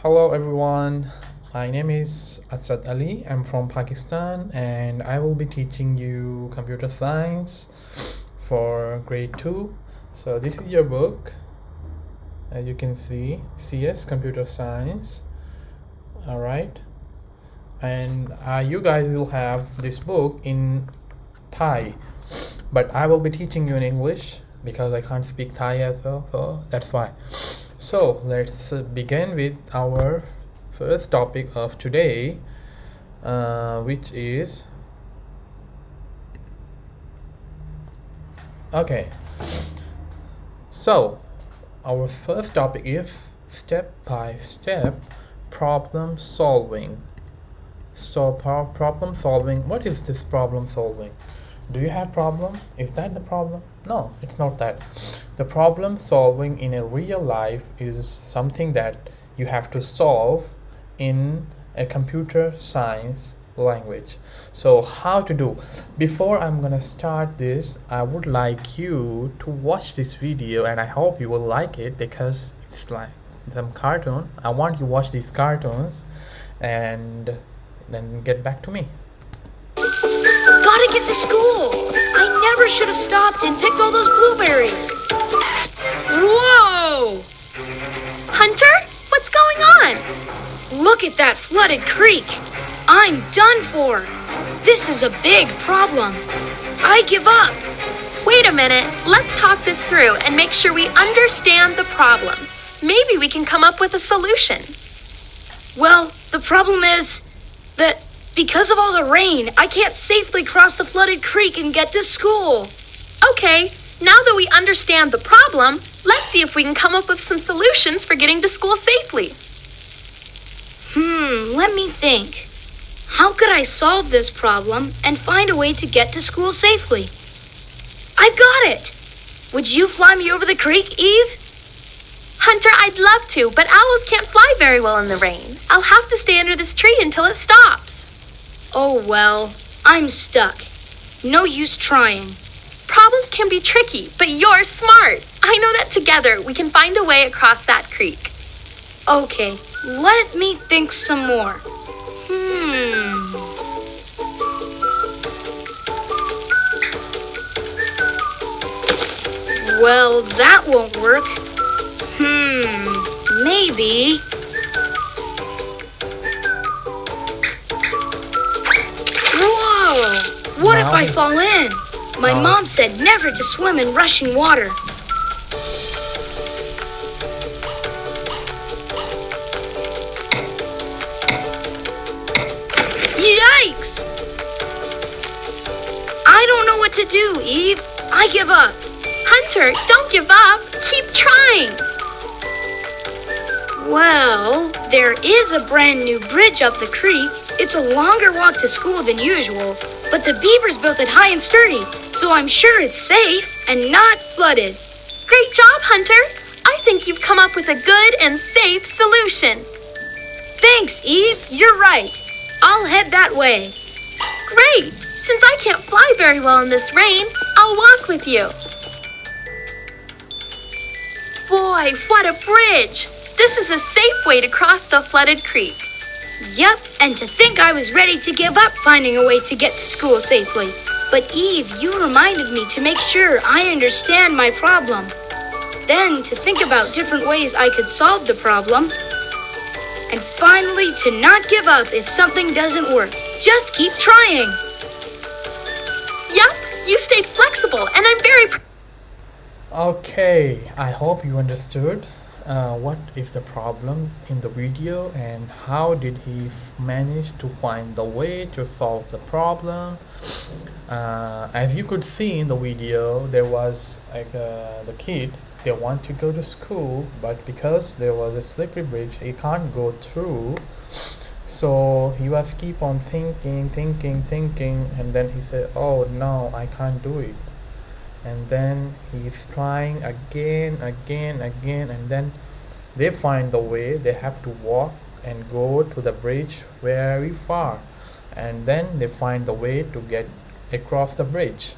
Hello everyone, my name is Asad Ali. I'm from Pakistan and I will be teaching you computer science for grade 2. So this is your book, as you can see, CS Computer Science. Alright, and you guys will have this book in Thai, but I will be teaching you in English because I can't speak Thai as well, so that's why. So let's begin with our first topic of today, which is okay. So our first topic is step-by-step problem solving. So problem solving, what is this problem solving? Do you have problem? Is that the problem? No, it's not that. The problem solving in a real life is something that you have to solve in a computer science language. So how to do? Before I'm gonna start this, I would like you to watch this video and I hope you will like it because it's like some cartoon. I want you to watch these cartoons and then get back to me. Gotta get to school! I never should have stopped and picked all those blueberries. Whoa! Hunter, what's going on? Look at that flooded creek. I'm done for. This is a big problem. I give up. Wait a minute, let's talk this through and make sure we understand the problem. Maybe we can come up with a solution. Well, the problem is that because of all the rain, I can't safely cross the flooded creek and get to school. Okay, now that we understand the problem, let's see if we can come up with some solutions for getting to school safely. Let me think. How could I solve this problem and find a way to get to school safely? I've got it! Would you fly me over the creek, Eve? Hunter, I'd love to, but owls can't fly very well in the rain. I'll have to stay under this tree until it stops. Oh well, I'm stuck. No use trying. Problems can be tricky, but you're smart. I know that together we can find a way across that creek. Okay, let me think some more. Well, that won't work. Maybe. Whoa! What if I fall in? My mom said never to swim in rushing water. Yikes! I don't know what to do, Eve. I give up. Hunter, don't give up. Keep trying. Well, there is a brand new bridge up the creek. It's a longer walk to school than usual, but the beavers built it high and sturdy, so I'm sure it's safe and not flooded. Great job, Hunter. I think you've come up with a good and safe solution. Thanks, Eve. You're right. I'll head that way. Great! Since I can't fly very well in this rain, I'll walk with you. Boy, what a bridge! This is a safe way to cross the flooded creek. Yep, and to think I was ready to give up finding a way to get to school safely. But Eve, you reminded me to make sure I understand my problem. Then to think about different ways I could solve the problem. And finally, to not give up if something doesn't work. Just keep trying. Yep, you stayed flexible, and I'm very Okay, I hope you understood what is the problem in the video and how did he manage to find the way to solve the problem. As you could see in the video, there was like the kid, they want to go to school, but because there was a slippery bridge, he can't go through. So he was keep on thinking, and then he said, oh no, I can't do it. And then he's trying again, and then they find the way. They have to walk and go to the bridge very far, and then they find the way to get across the bridge.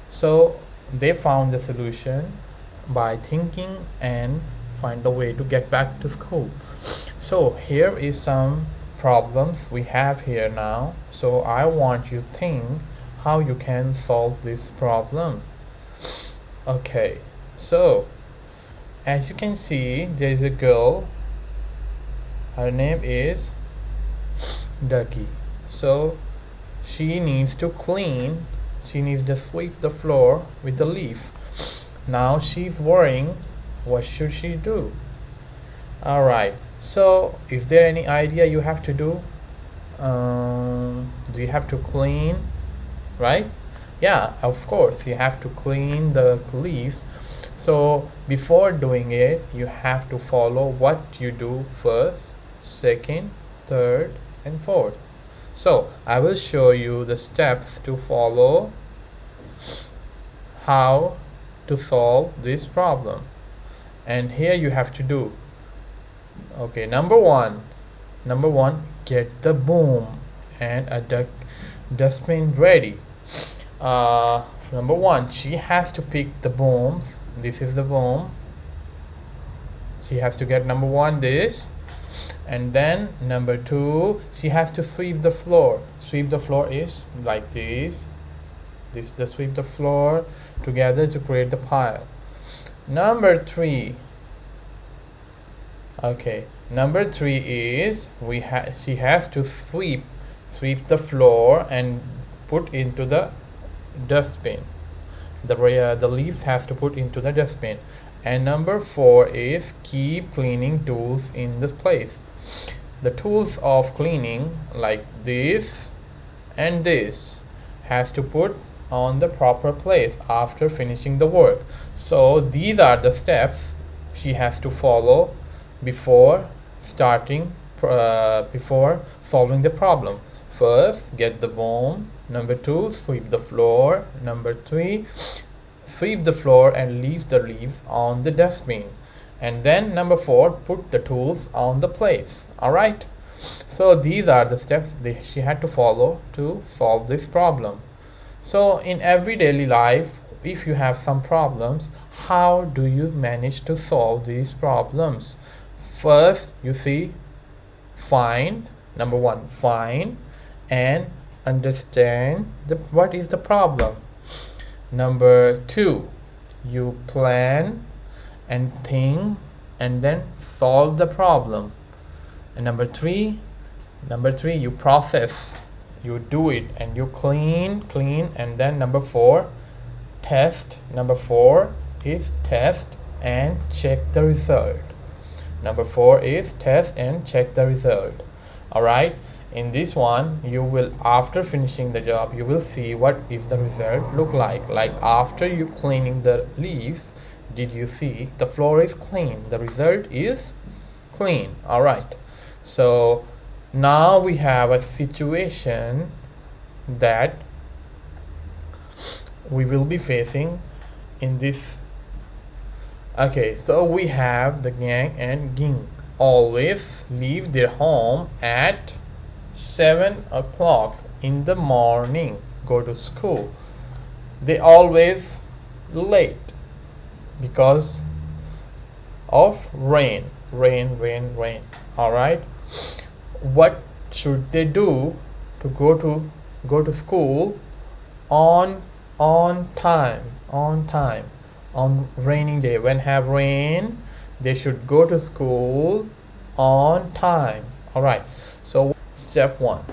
So they found the solution by thinking and find the way to get back to school. So here is some problems we have here now. So I want you to think how you can solve this problem. Okay, so as you can see, there is a girl. Her name is Ducky. So she needs to clean, she needs to sweep the floor with the leaf. Now she's worrying, what should she do? Alright, so is there any idea you have to do? Do you have to clean, right? Yeah, of course you have to clean the leaves. So before doing it, you have to follow what you do first, second, third, and fourth. So I will show you the steps to follow how to solve this problem. And here you have to do, okay, number one, get the broom and a dustbin ready. Number one, she has to pick the brooms. This is the broom. She has to get number one this, and then number two, she has to sweep the floor. Sweep the floor is like this. This is the sweep the floor together to create the pile. Number three, okay, number three is she has to sweep the floor and put into the dustbin. The leaves has to put into the dustbin. And number four is keep cleaning tools in the place. The tools of cleaning like this and this has to put on the proper place after finishing the work. So these are the steps she has to follow before solving the problem. First, get the broom. Number two, sweep the floor. Number three, sweep the floor and leave the leaves on the dustbin. And then number four, put the tools on the place. Alright, so these are the steps she had to follow to solve this problem. So in everyday life, if you have some problems, how do you manage to solve these problems? First, you see, number one, find and understand what is the problem. Number two, you plan and think and then solve the problem. And number three, you process, you do it and you clean. And then number four, test. Number four is test and check the result. Number four is test and check the result. Alright, in this one, you will, after finishing the job, you will see what is the result look like after you cleaning the leaves. Did you see the floor is clean? The result is clean. Alright, so now we have a situation that we will be facing in this. Okay, so we have the gang and ging always leave their home at 7 o'clock in the morning, go to school. They always late because of rain. Alright, what should they do to go to school on time? On raining day, when have rain, they should go to school on time. Alright, so step one,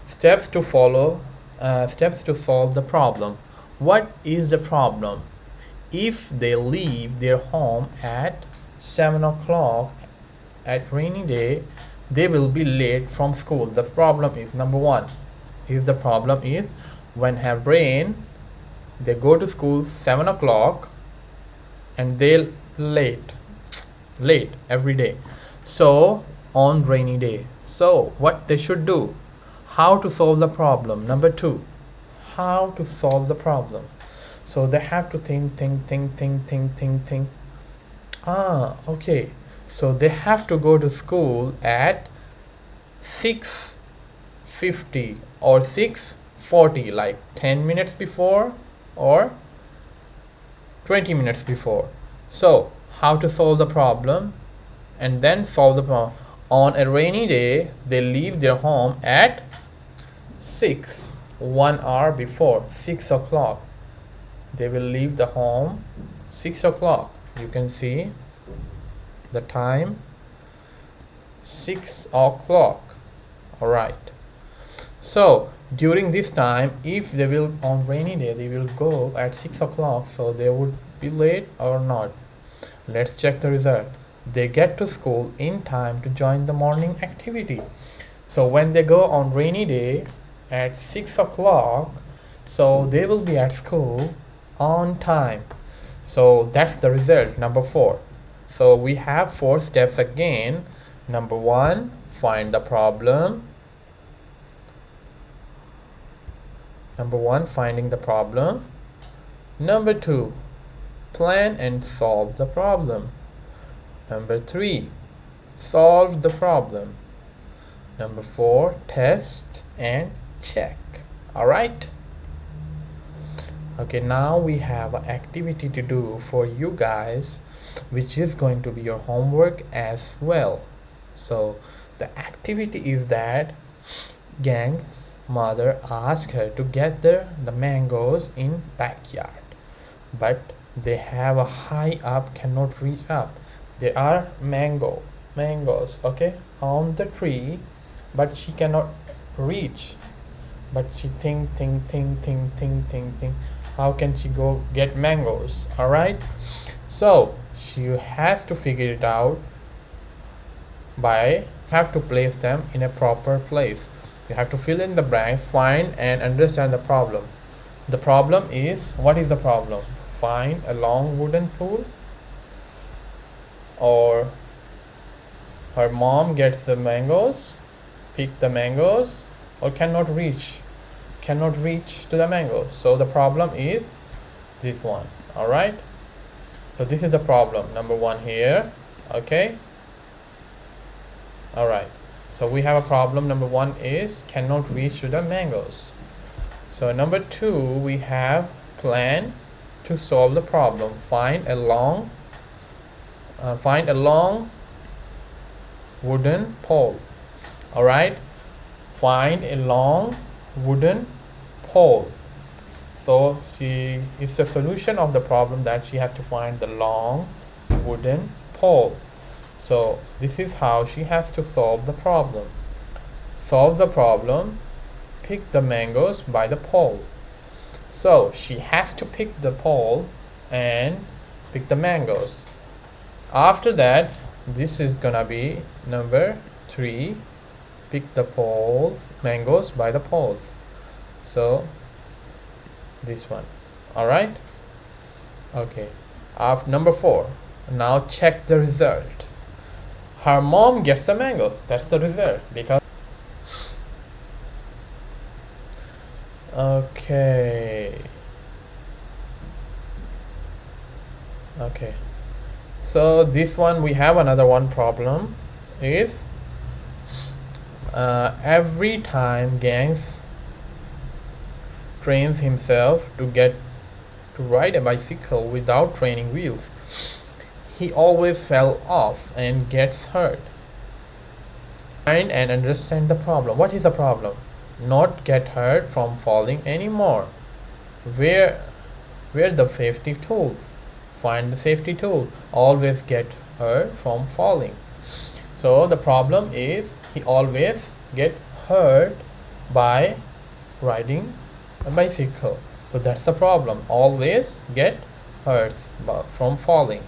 steps to follow, steps to solve the problem. What is the problem? If they leave their home at 7 o'clock at rainy day, they will be late from school. The problem is number one, if the problem is when have rain, they go to school 7 o'clock and they'll late every day, so on rainy day. So what they should do, how to solve the problem. Number two, how to solve the problem. So they have to think. Okay, so they have to go to school at 6:50 or 6:40, like 10 minutes before or 20 minutes before. So how to solve the problem and then solve the problem. On a rainy day, they leave their home at 6, 1 hour before, 6 o'clock. They will leave the home 6 o'clock. You can see the time, 6 o'clock. All right. So during this time, if they will on rainy day, they will go at 6 o'clock, so they would be late or not. Let's check the result. They get to school in time to join the morning activity. So when they go on rainy day at 6 o'clock, so they will be at school on time. So that's the result, number 4. So we have 4 steps again. Number 1, find the problem. Number 1, finding the problem. Number 2, plan and solve the problem. Number 3, solve the problem. Number 4, test and check. All right. Okay, now we have an activity to do for you guys, which is going to be your homework as well. So the activity is that Gang's mother asked her to gather the mangoes in backyard, but they have a high up, cannot reach up. There are mangoes, okay, on the tree, but she cannot reach. But she think, how can she go get mangoes? All right, so she has to figure it out by have to place them in a proper place. You have to fill in the blanks, find and understand the problem. The problem is, what is the problem? Find a long wooden pole, or her mom gets the mangoes, pick the mangoes, or cannot reach to the mango. So the problem is this one. All right, so this is the problem, number 1 here. Okay, all right, so we have a problem. Number 1 is cannot reach to the mangoes. So number 2, we have plan to solve the problem. Find a long wooden pole. All right, find a long wooden pole. So it's the solution of the problem that she has to find the long wooden pole. So this is how she has to solve the problem. Solve the problem, pick the mangoes by the pole. So she has to pick the pole and pick the mangoes. After that, this is gonna be number 3, pick the mangoes by the poles. So this one. All right. Okay, after number 4, now check the result. Her mom gets the mangoes. That's the result. Because okay, so this one, we have another one problem is every time Gangs trains himself to ride a bicycle without training wheels, he always fell off and gets hurt. Find and understand the problem. What is the problem? Not get hurt from falling anymore. Where the safety tools? Find the safety tool. Always get hurt from falling. So the problem is he always get hurt by riding a bicycle. So that's the problem. Always get hurt from falling.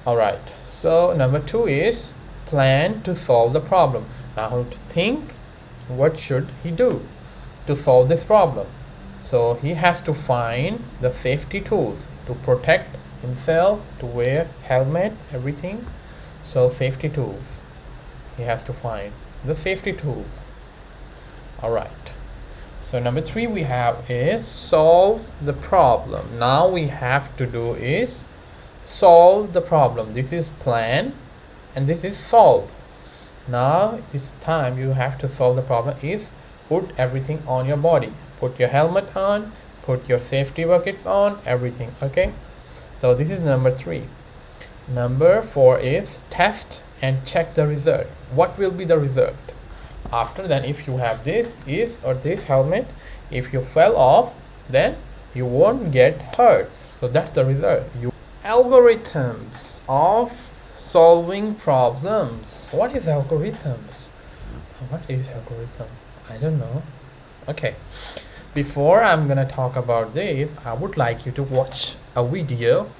All right, so number 2 is plan to solve the problem. Now to think, what should he do to solve this problem? So he has to find the safety tools to protect himself, to wear helmet, everything. So safety tools, he has to find the safety tools. All right, so number 3 we have is solve the problem. Now we have to do is solve the problem. This is plan and this is solve. Now this time you have to solve the problem is put everything on your body. Put your helmet on, put your safety buckets on, everything. Okay, so this is number 3. Number 4 is test and check the result. What will be the result? After then, if you have this helmet, if you fell off, then you won't get hurt. So that's the result. Algorithms of solving problems. What is algorithms? What is algorithm? I don't know. Okay, before I'm gonna talk about this, I would like you to watch a video.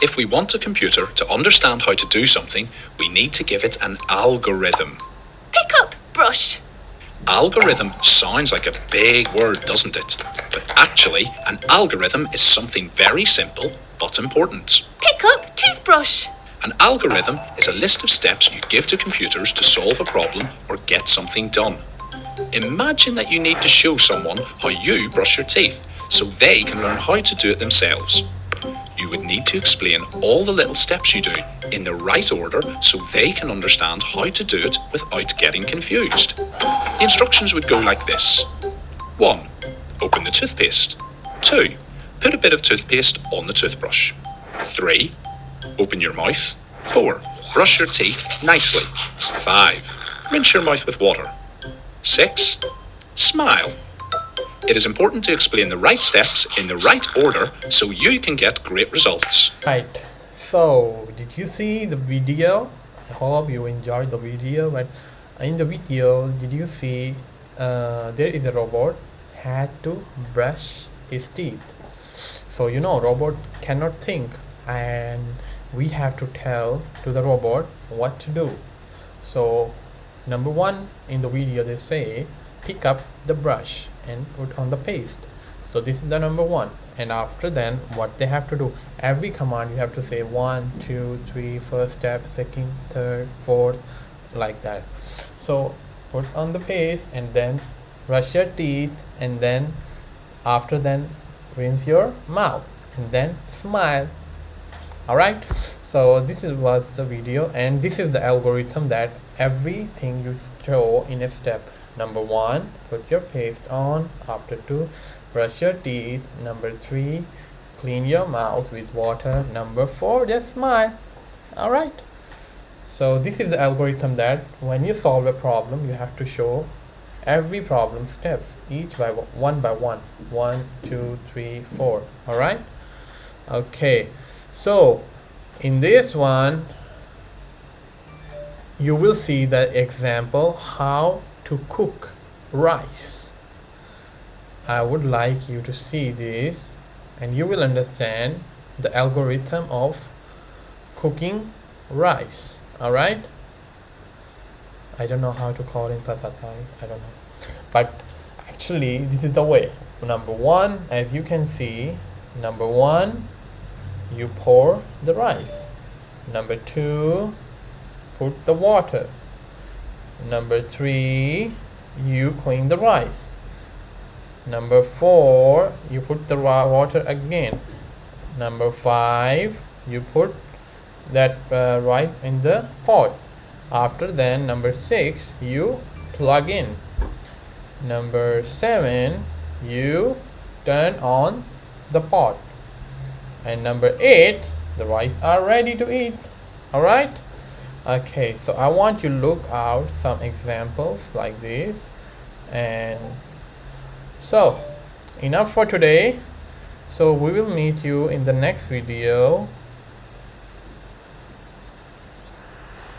If we want a computer to understand how to do something, we need to give it an algorithm. Pick up brush. Algorithm sounds like a big word, doesn't it? But actually, an algorithm is something very simple but important. Pick up toothbrush. An algorithm is a list of steps you give to computers to solve a problem or get something done. Imagine that you need to show someone how you brush your teeth so they can learn how to do it themselves. You would need to explain all the little steps you do in the right order so they can understand how to do it without getting confused. The instructions would go like this. 1. Open the toothpaste. 2. Put a bit of toothpaste on the toothbrush. 3. Open your mouth. 4. Brush your teeth nicely. 5. Rinse your mouth with water. 6. Smile. It is important to explain the right steps in the right order so you can get great results. Right, so did you see the video? I hope you enjoyed the video. But in the video, did you see there is a robot had to brush his teeth? So robot cannot think, and we have to tell to the robot what to do. So number 1 in the video, they say pick up the brush and put on the paste. So this is the number 1, and after then what they have to do, every command you have to say 1 2 3, first step, second, third, fourth, like that. So put on the paste and then brush your teeth, and then after then rinse your mouth and then smile. Alright, so this was the video, and this is the algorithm that everything you show in a step. Number 1, put your paste on. After 2, brush your teeth. Number 3, clean your mouth with water. Number 4, just smile. Alright, so this is the algorithm that when you solve a problem, you have to show every problem steps, each by one by one. 1 2 3 4. Alright, okay, so in this one you will see the example how to cook rice. I would like you to see this, and you will understand the algorithm of cooking rice. Alright, I don't know how to call it in Patha Thai, I don't know, but actually this is the way. Number 1, as you can see, number 1, you pour the rice. Number 2, put the water. Number 3, you clean the rice. Number 4, you put the water again. Number 5, you put that rice in the pot. After then, number 6, you plug in. Number 7, you turn on the pot. And number 8, the rice are ready to eat. Alright, okay, so I want you to look out some examples like this. And so enough for today. So we will meet you in the next video.